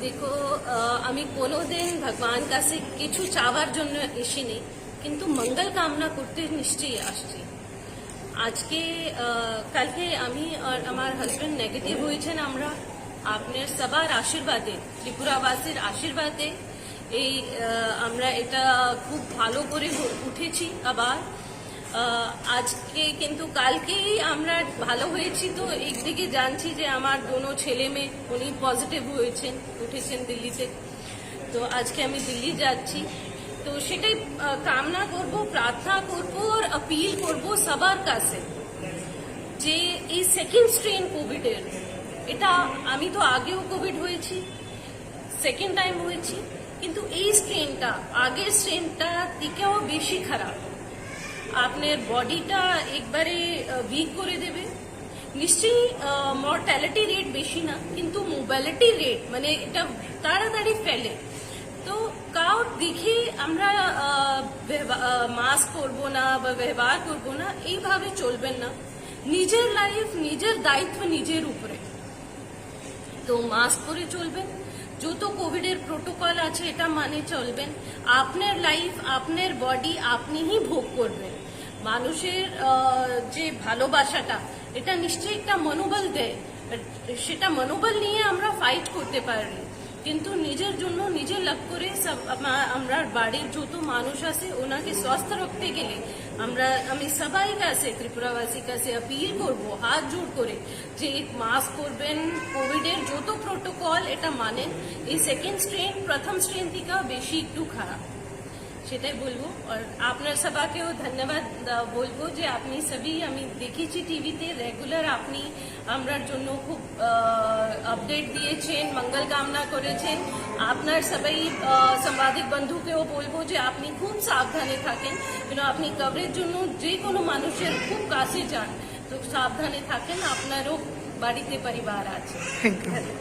দেখো আমি কোনোদিন ভগবান কাছে কিছু চাওয়ার জন্য এসিনি, কিন্তু মঙ্গল কামনা করতে নিশ্চয়ই আসছি। আজকে কালকে আমি আর আমার হাজবেন্ড নেগেটিভ হয়েছেন। আমরা আপনার সবার আশীর্বাদে, ত্রিপুরাবাসীর আশীর্বাদে এই আমরা এটা খুব ভালো করে উঠেছি। আবার আজকে কিন্তু কালকেই আমরা ভালো হয়েছি। তো একদিকে জানছি যে আমার দোনো ছেলে মেয়ে উনি পজিটিভ হয়েছেন, উঠেছেন দিল্লিতে। তো আজকে আমি দিল্লি যাচ্ছি। তো সেটাই কামনা করব, প্রার্থনা করব আর আপিল করব সবার কাছে যে এই সেকেন্ড স্ট্রেন কোভিডের, এটা আমি তো আগেও কোভিড হয়েছি, সেকেন্ড টাইম হয়েছি, কিন্তু এই স্ট্রেনটা আগের স্ট্রেনটা থেকেও বেশি খারাপ। আপনার বডিটা একবারে উইক করে দেবে। নিশ্চয়ই মর্টালিটি রেট বেশি না, কিন্তু মোবালিটি রেট মানে এটা তাড়াতাড়ি ফেলে। তো কাউ দেখে আমরা মাস্ক করবো না বা ব্যবহার করবো না, এইভাবে চলবেন না। নিজের লাইফ, নিজের দায়িত্ব নিজের উপরে। তো মাস্ক পরে চলবেন, যত কোভিডের প্রোটোকল আছে এটা মানে চলবেন। আপনার লাইফ, আপনার বডি আপনিই ভোগ করবেন। মানুষের যে ভালোবাসাটা, এটা নিশ্চয়ই একটা মনোবল দেয়। সেটা মনোবল নিয়ে আমরা ফাইট করতে পারি, কিন্তু নিজের জন্য নিজে লাভ করে আমরা বাড়ির যত মানুষ আছে ওনাকে সুস্থ রাখতে গেলে আমি সবাই কাছে, ত্রিপুরাবাসী কাছে আপিল করব হাত জোড় করে যে মাস্ক করবেন, কোভিডের যত প্রোটোকল এটা মানেন। এই সেকেন্ড স্ট্রেন প্রথম স্ট্রেন থেকে বেশি একটু খারাপ, সেটাই বলবো। আর আপনার সবাইকেও ধন্যবাদ বলবো যে আপনি সবই, আমি দেখেছি টিভিতে রেগুলার আপনি আমরার জন্য খুব আপডেট দিয়েছেন, মঙ্গল কামনা করেছেন। আপনার সবাই সাংবাদিক বন্ধুকেও বলবো যে আপনি খুব সাবধানে থাকেন, আপনি কভারের জন্য যে কোনো মানুষের খুব কাছে যান, তো সাবধানে থাকেন। আপনারও বাড়িতে পরিবার আছে। Thank you.